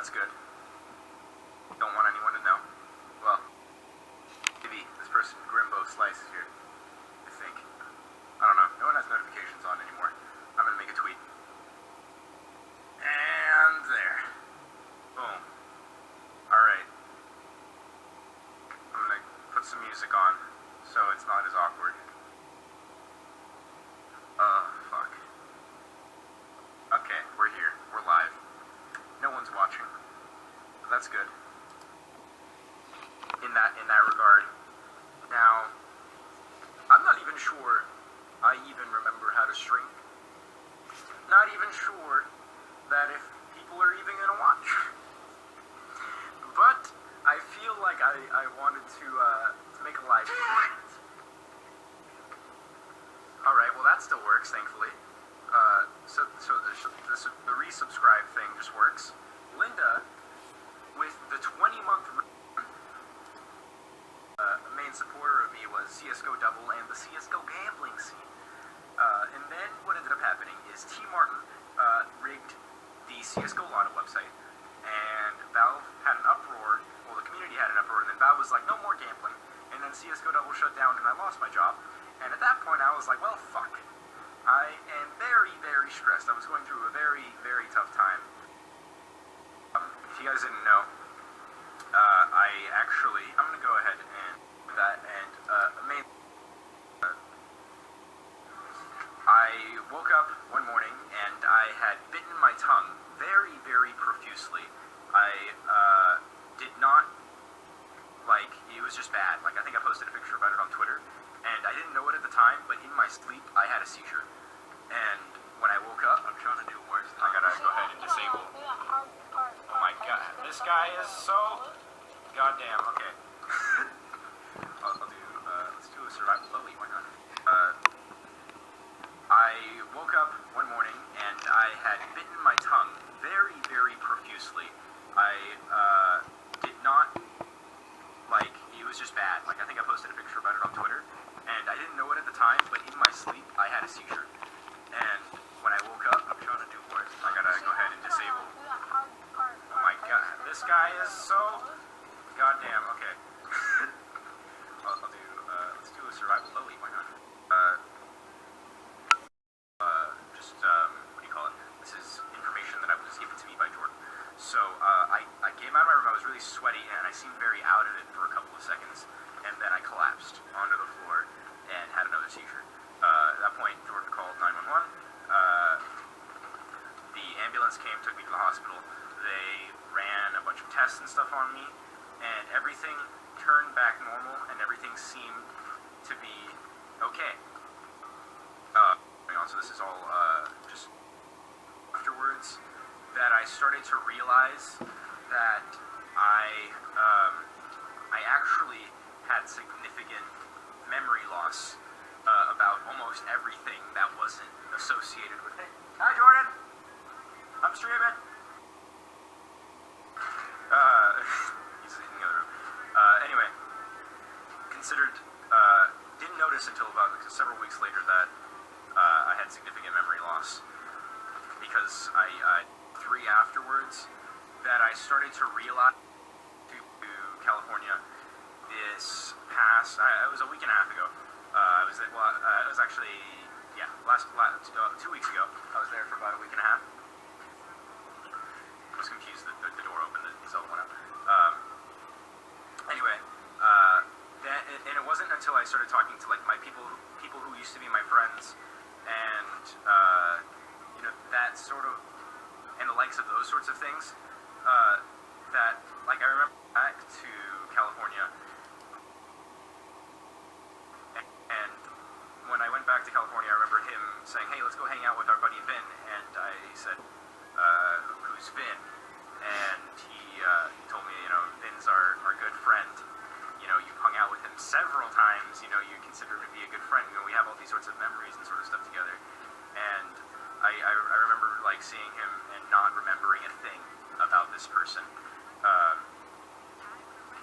that's good. Don't want anyone to know. Well, maybe this person, Grimbo Slice, is here. I think. I don't know. No one has notifications on anymore. I'm gonna make a tweet. And there. Boom. Alright. I'm gonna put some music on so it's not as awkward. Fuck. Okay, we're here. We're live. No one's watching. But that's good. In that regard. Now, I'm not even sure I even remember how to stream. Not even sure that if people are even gonna watch. But I feel like I wanted to make a live stream. Alright, well that still works, thankfully. So the resubscribe thing just works. Linda, with the 20-month main supporter of me was CSGO Double and the CSGO gambling scene. And then what ended up happening is T. Martin rigged the CSGO Lotto website, and Valve had an uproar, well the community had an uproar, and then Valve was like, no more gambling, and then CSGO Double shut down and I lost my job, and at that point I was like, well fuck. I am very, very stressed. I was going through a very, very tough time. If you guys didn't know, I'm gonna go ahead and do that, and I woke up one morning and I had bitten my tongue very, very profusely. I did not, like, it was just bad. Like, I think I posted a picture about it on Twitter, and I didn't know it at the time, but in my sleep, I had a seizure. And when I woke up, I'm trying to do worse. I gotta go ahead and disable. Oh my god, this guy is so goddamn, okay. I'll do, let's do a survival slowly, why not? I woke up one morning and I had bitten my tongue very, very profusely. I did not, like, it was just bad. Like, I think I posted a picture about it on Twitter, and I didn't know it at the time, but in my sleep, I had a seizure. And when I woke up, I'm trying to do worse. I gotta go ahead and disable. Oh my god, this guy is so goddamn, okay. I'll do, let's do a survival slowly, why not? What do you call it? This is information that was given to me by Jordan. So, I came out of my room, I was really sweaty, and I seemed very out of it for a couple of seconds, and then I collapsed onto the floor and had another seizure. At that point, Jordan called 911. The ambulance came, took me to the hospital. They ran a bunch of tests and stuff on me, and everything turned back normal, and everything seemed to be okay. So this is all just afterwards that I started to realize that I actually had significant memory loss about almost everything that wasn't associated with it. Hi, Jordan! I'm streaming! He's in the other room. Anyway, didn't notice until about several weeks later that I had significant memory loss, because I afterwards that I started to realize to California this past, it was a week and a half ago. It was actually, yeah, 2 weeks ago. I was there for about a week and a half. I was confused that the door opened, the cell went up. Anyway, and it wasn't until I started talking to, like, my people who used to be my friends, and, you know, that sort of, and the likes of those sorts of things, that, like, I remember back to California, and when I went back to California, I remember him saying, hey, let's go hang out with our buddy Vin, and I said, who's Vin? And he told me, you know, Vin's our good friend. You know, you've hung out with him several times, you know, you consider him to be a good friend, you know, we have all these sorts of memories and sort of stuff together. And I remember, like, seeing him and not remembering a thing about this person.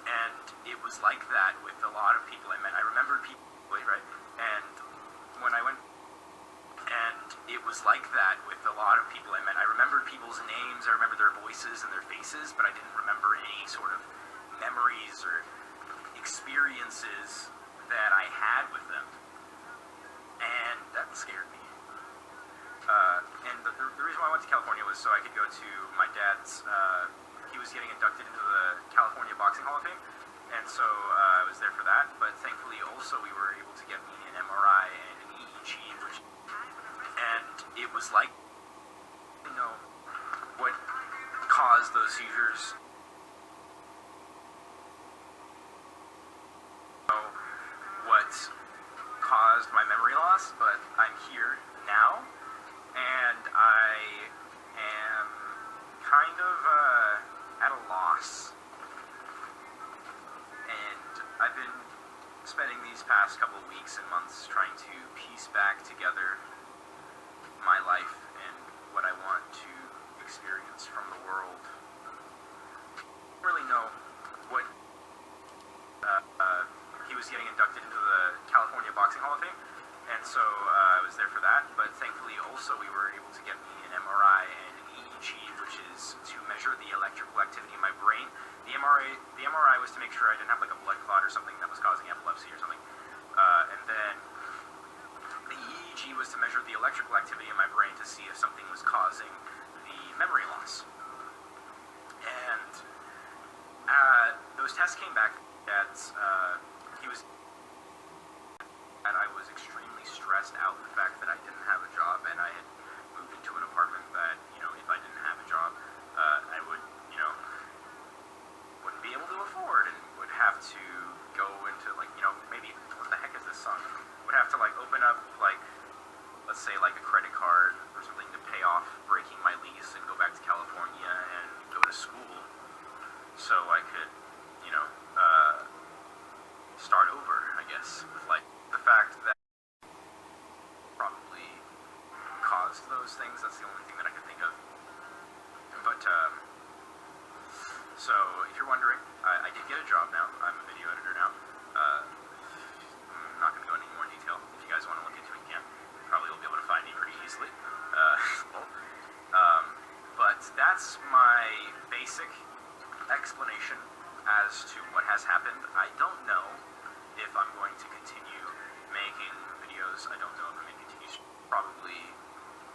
And it was like that with a lot of people I met. I remembered people, right? And when I went, and it was like that with a lot of people I met. I remembered people's names, I remember their voices and their faces, but I didn't remember any sort of memories or experiences that I had with them. And that scared me. And the reason why I went to California was so I could go to my dad's, he was getting inducted into the California Boxing Hall of Fame, and so I was there for that, but thankfully also we were able to get me an MRI and an EEG, and it was like, you know, what caused those seizures. What caused my memory loss, but I'm here now, and I am kind of at a loss. And I've been spending these past couple of weeks and months trying to piece back together my life and what I want to experience from the world. I don't really know what he was getting inducted into the California Boxing Hall of Fame, and so I was there for that, but thankfully also we were able to get me an MRI and an EEG, which is to measure the electrical activity in my brain. The MRI was to make sure I didn't have like a blood clot or something that was causing epilepsy or something, and then the EEG was to measure the electrical activity in my brain to see if something was causing the memory loss. And those tests came back. And I was extremely stressed out the fact that I didn't have a job, and I had moved into an apartment that, you know, if I didn't have a job, I would, you know, wouldn't be able to afford, and would have to go into, like, you know, maybe, what the heck is this song? Would have to, like, open up, like, let's say, like, a credit card or something to pay off breaking my lease and go back to California and go to school so I could, you know, start over, I guess, with, like, the fact that probably caused those things. That's the only thing that I can think of. But, so, if you're wondering, I did get a job now. I'm a video editor now. I'm not going to go into any more detail. If you guys want to look into it, you can. Probably will be able to find me pretty easily. But that's my basic explanation as to what has happened. I don't know if I'm going to continue making videos. I don't know if I'm going to continue. Probably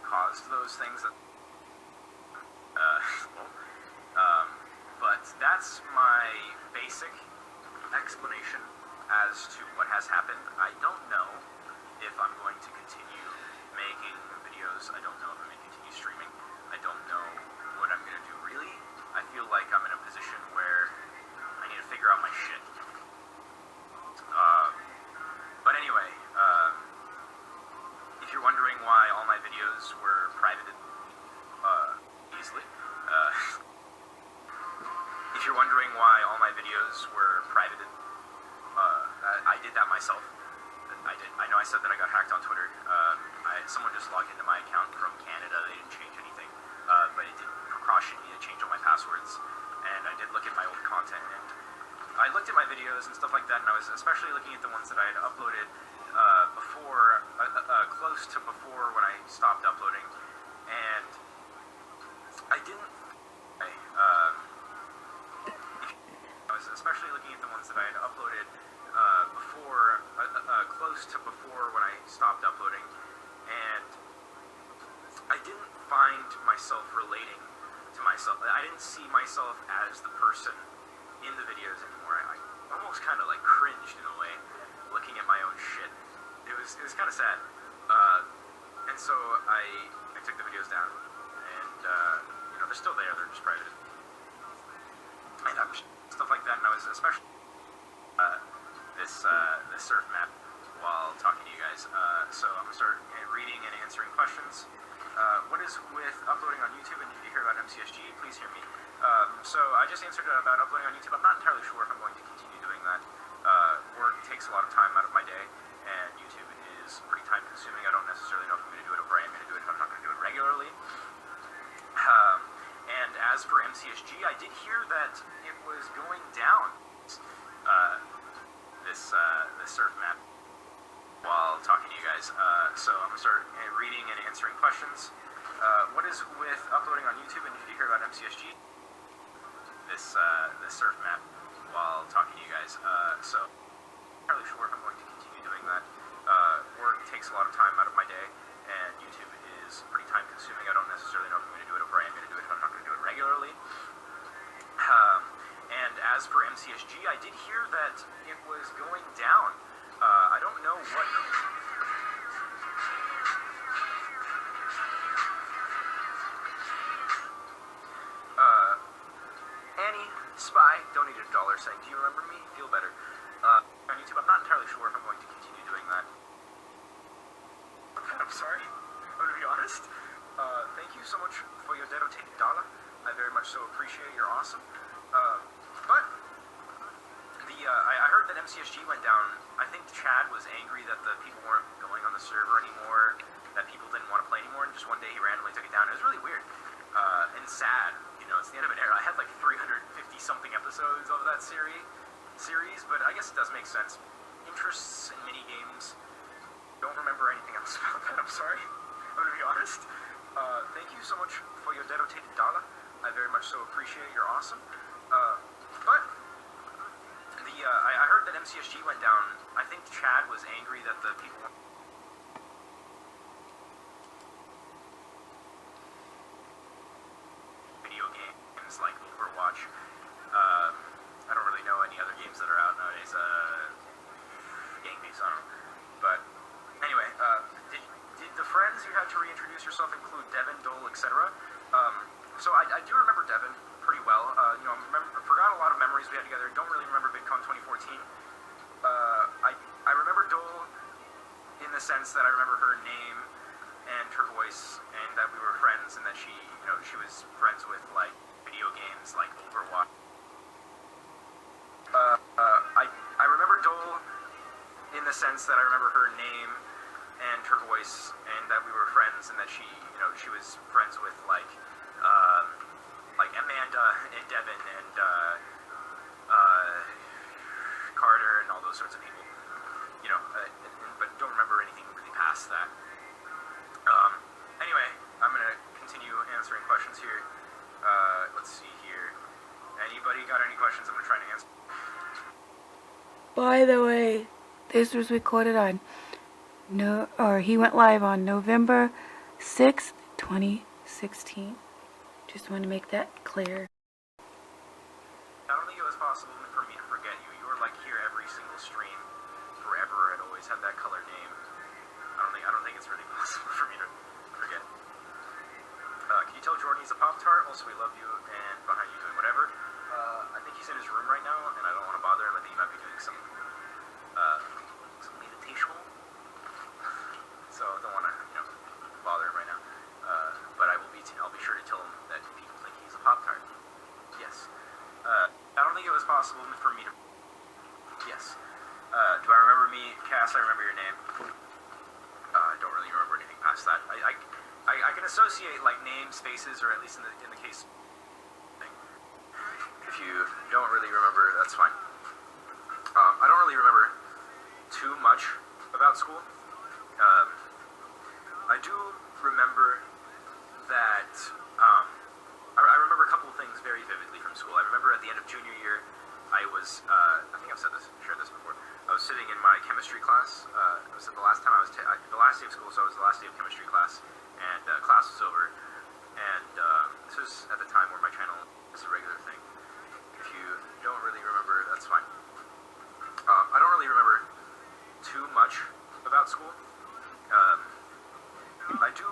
caused those things that, but that's my basic explanation as to what has happened. I don't know if I'm going to continue making videos. I don't know if I'm going to continue streaming. I don't know what I'm going to do, really. I feel like I'm in a position where I need to figure out my shit. But anyway, if you're wondering why all my videos were privated easily, if you're wondering why all my videos were privated, I did that myself. I know I said that I got hacked on Twitter. Someone just logged into my account from Canada. They didn't change anything, but it did precaution me to change all my passwords. And I did look at my old content, and I looked at my videos and stuff like that, and I was especially looking at the ones that I had uploaded before, close to before when I stopped uploading, and I didn't. I was especially looking at the ones that I had uploaded before, close to before when I stopped uploading, and I didn't find myself relating to myself. I didn't see myself as the person in the videos anymore. I almost kind of like cringed in a way, looking at my own shit. It was kind of sad. And so I took the videos down, and you know, they're still there. They're just private. And stuff like that. And I was especially this surf map while talking to you guys. So I'm gonna start reading and answering questions. What is with uploading on YouTube, and did you hear about MCSG? Please hear me. So I just answered about uploading on YouTube. I'm not entirely sure if I'm going to continue doing that. Work takes a lot of time out of my day, and YouTube is pretty time consuming. I don't necessarily know if I'm going to do it, or I am going to do it if I'm not going to do it regularly. And as for MCSG, I did hear that it was going down, this surf map. while talking to you guys. So I'm going to start reading and answering questions. What is with uploading on YouTube, and did you hear about MCSG? This surf map while talking to you guys. So I'm not really sure if I'm going to continue doing that. Work takes a lot of time out of my day, and YouTube is pretty time consuming. I don't necessarily know if I'm going to do it, or I am going to do it if I'm not going to do it regularly. And as for MCSG, I did hear that it was going down. I don't know what... Annie, Spy, donated $1 saying, do you remember me? Feel better. On YouTube, I'm not entirely sure if I'm going to continue doing that. I'm sorry. I'm going to be honest. Thank you so much for your donated $1. I very much so appreciate it. You're awesome. But I heard that MCSG went down. I think Chad was angry that the people weren't going on the server anymore, that people didn't want to play anymore, and just one day he randomly took it down. It was really weird and sad. You know, it's the end of an era. I had like 350-something episodes of that series, but I guess it does make sense. Interests in mini games. Don't remember anything else about that. I'm sorry. I'm going to be honest. Thank you so much for your donated $1. I very much so appreciate it. You're awesome. But I heard that MCSG went down. I think Chad was angry that the people weren't... video games like Overwatch. I don't really know any other games that are out nowadays. Game based on them. But anyway, did the friends you had to reintroduce yourself include Devin, Dole, etc.? So I do remember Devin pretty well. You know, I forgot a lot of memories we had together. Don't really remember VidCon 2014. I remember Dole in the sense that I remember her name and her voice, and that we were friends, and that she, you know, she was friends with like video games like Overwatch. I remember Dole in the sense that I remember her name and her voice, and that we were friends, and that she, you know, she was friends with like Amanda and Devin and Carter and all those sorts of people. You know, but don't remember anything really past that. Anyway, I'm gonna continue answering questions here. Let's see here. Anybody got any questions? I'm gonna try to answer. By the way, this was recorded on he went live on November 6th, 2016. Just want to make that clear. I don't think it was possible for me to forget you. You were like here every single stream forever and always had that color name. I don't think it's really possible for me to forget. Can you tell Jordan he's a Pop-Tart? Also, we love you, and behind you doing whatever. I think he's in his room right now, and I don't want to bother him. I think he might be doing some meditation. So I don't want to, you know, bother him right now. But I'll be sure to tell him that people think he's a Pop-Tart. Yes. I don't think it was possible for me to... Yes. Do I remember me? Cass, I remember your name. I don't really remember anything past that. I can associate, like, names, faces, or at least in the case... If you don't really remember, that's fine. I don't really remember too much about school. I do remember that, I remember a couple of things very vividly from school. I remember at the end of junior year, I was, I think I've shared this before. I was sitting in my chemistry class. It was the last time the last day of school, so it was the last day of chemistry class, and class was over. And this was at the time where my channel was a regular thing. If you don't really remember, that's fine. I don't really remember too much about school. I do